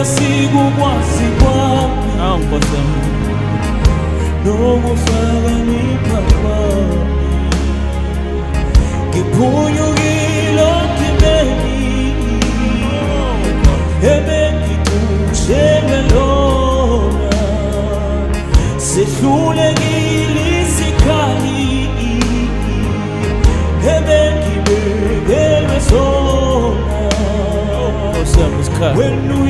sikukwazi kwami nokufaka ngiphakathi ngiphunyukile ogibeni ebengikushebe lona sehlulekile isikhali ebengibekelwe sona wena